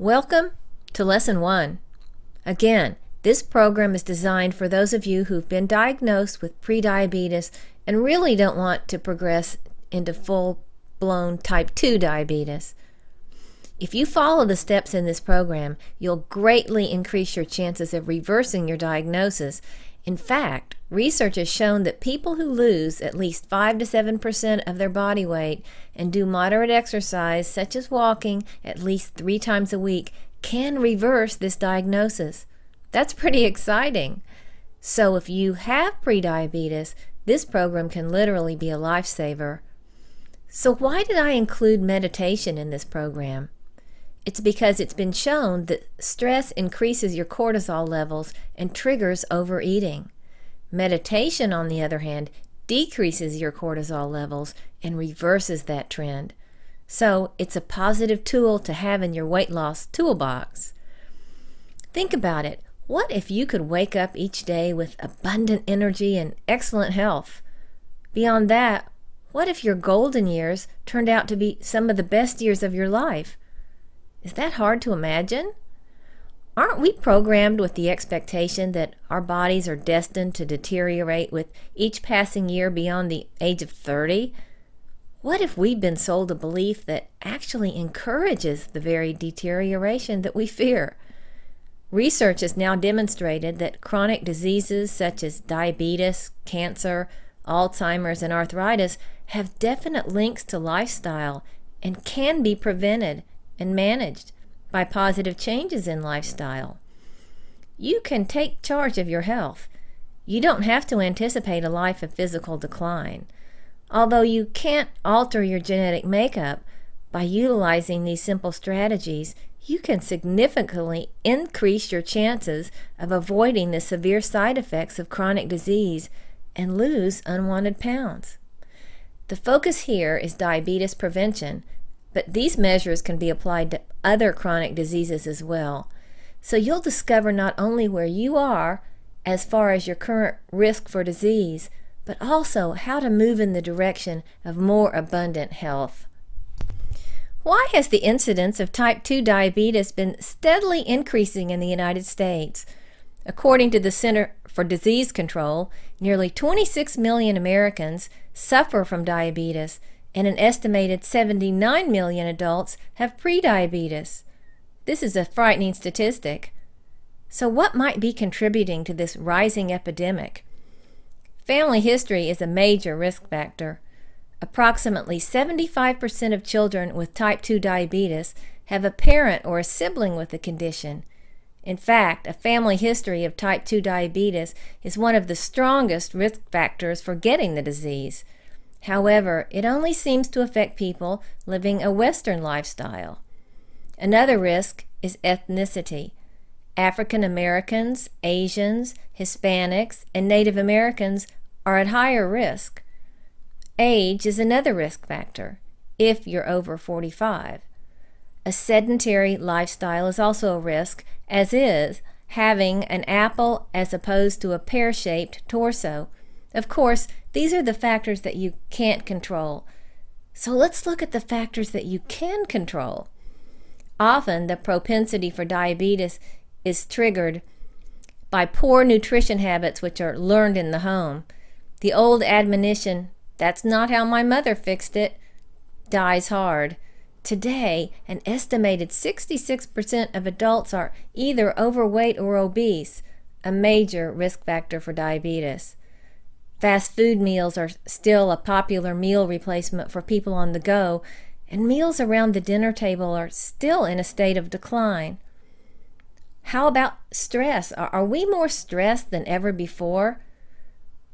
Welcome to Lesson 1. Again, this program is designed for those of you who've been diagnosed with prediabetes and really don't want to progress into full-blown type 2 diabetes. If you follow the steps in this program, you'll greatly increase your chances of reversing your diagnosis. In fact, research has shown that people who lose at least 5 to 7% of their body weight and do moderate exercise, such as walking, at least 3 times a week, can reverse this diagnosis. That's pretty exciting. So if you have prediabetes, this program can literally be a lifesaver. So why did I include meditation in this program? It's because it's been shown that stress increases your cortisol levels and triggers overeating. Meditation, on the other hand, decreases your cortisol levels and reverses that trend. So it's a positive tool to have in your weight loss toolbox. Think about it. What if you could wake up each day with abundant energy and excellent health? Beyond that, what if your golden years turned out to be some of the best years of your life? Is that hard to imagine? Aren't we programmed with the expectation that our bodies are destined to deteriorate with each passing year beyond the age of 30? What if we've been sold a belief that actually encourages the very deterioration that we fear? Research has now demonstrated that chronic diseases such as diabetes, cancer, Alzheimer's, and arthritis have definite links to lifestyle and can be prevented and managed by positive changes in lifestyle. You can take charge of your health. You don't have to anticipate a life of physical decline. Although you can't alter your genetic makeup, by utilizing these simple strategies, you can significantly increase your chances of avoiding the severe side effects of chronic disease and lose unwanted pounds. The focus here is diabetes prevention, but these measures can be applied to other chronic diseases as well. So you'll discover not only where you are as far as your current risk for disease, but also how to move in the direction of more abundant health. Why has the incidence of type 2 diabetes been steadily increasing in the United States? According to the Center for Disease Control, nearly 26 million Americans suffer from diabetes, and an estimated 79 million adults have prediabetes. This is a frightening statistic. So what might be contributing to this rising epidemic? Family history is a major risk factor. Approximately 75% of children with type 2 diabetes have a parent or a sibling with the condition. In fact, a family history of type 2 diabetes is one of the strongest risk factors for getting the disease. However, it only seems to affect people living a Western lifestyle. Another risk is ethnicity. African Americans, Asians, Hispanics, and Native Americans are at higher risk. Age is another risk factor, if you're over 45. A sedentary lifestyle is also a risk, as is having an apple as opposed to a pear-shaped torso. Of course, these are the factors that you can't control. So let's look at the factors that you can control. Often, the propensity for diabetes is triggered by poor nutrition habits which are learned in the home. The old admonition, "That's not how my mother fixed it," dies hard. Today, an estimated 66% of adults are either overweight or obese, a major risk factor for diabetes. Fast food meals are still a popular meal replacement for people on the go, and meals around the dinner table are still in a state of decline. How about stress? Are we more stressed than ever before?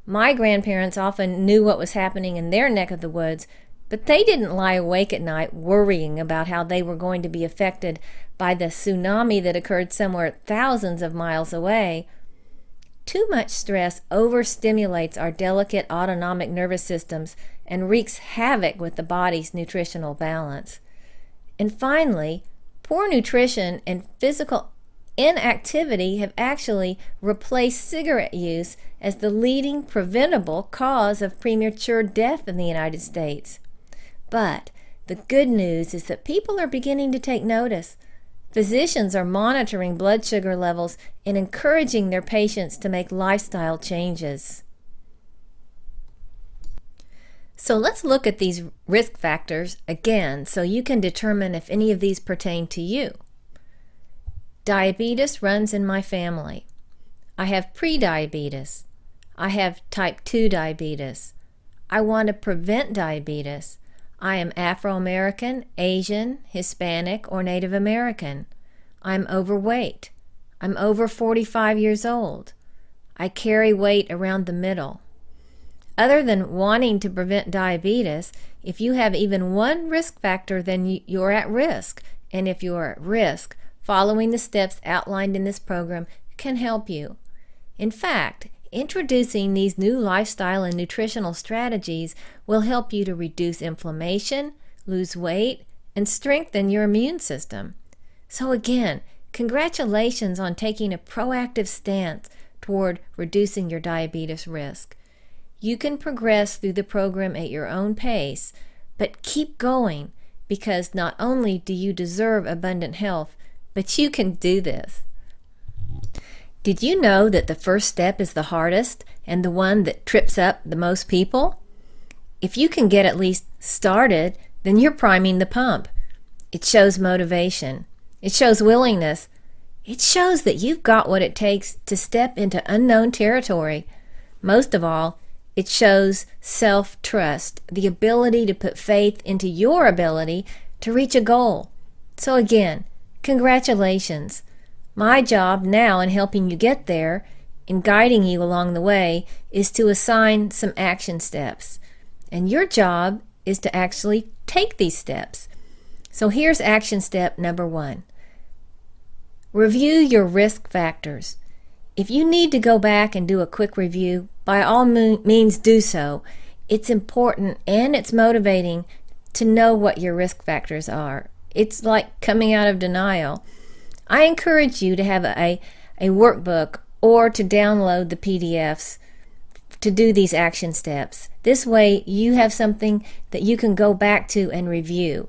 My grandparents often knew what was happening in their neck of the woods, but they didn't lie awake at night worrying about how they were going to be affected by the tsunami that occurred somewhere thousands of miles away. Too much stress overstimulates our delicate autonomic nervous systems and wreaks havoc with the body's nutritional balance. And finally, poor nutrition and physical inactivity have actually replaced cigarette use as the leading preventable cause of premature death in the United States. But the good news is that people are beginning to take notice. Physicians are monitoring blood sugar levels and encouraging their patients to make lifestyle changes. So let's look at these risk factors again so you can determine if any of these pertain to you. Diabetes runs in my family. I have prediabetes. I have type 2 diabetes. I want to prevent diabetes. I am Afro-American, Asian, Hispanic, or Native American. I'm overweight. I'm over 45 years old. I carry weight around the middle. Other than wanting to prevent diabetes, if you have even one risk factor, then you're at risk. And if you're at risk, following the steps outlined in this program can help you. In fact, introducing these new lifestyle and nutritional strategies will help you to reduce inflammation, lose weight, and strengthen your immune system. So again, congratulations on taking a proactive stance toward reducing your diabetes risk. You can progress through the program at your own pace, but keep going, because not only do you deserve abundant health, but you can do this. Did you know that the first step is the hardest and the one that trips up the most people? If you can get at least started, then you're priming the pump. It shows motivation. It shows willingness. It shows that you've got what it takes to step into unknown territory. Most of all, it shows self-trust, the ability to put faith into your ability to reach a goal. So again, congratulations. My job now in helping you get there, in guiding you along the way, is to assign some action steps. And your job is to actually take these steps. So here's action step number 1. Review your risk factors. If you need to go back and do a quick review, by all means do so. It's important and it's motivating to know what your risk factors are. It's like coming out of denial. I encourage you to have a workbook or to download the PDFs to do these action steps. This way you have something that you can go back to and review.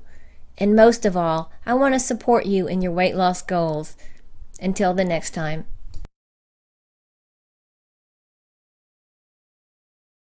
And most of all, I want to support you in your weight loss goals. Until the next time.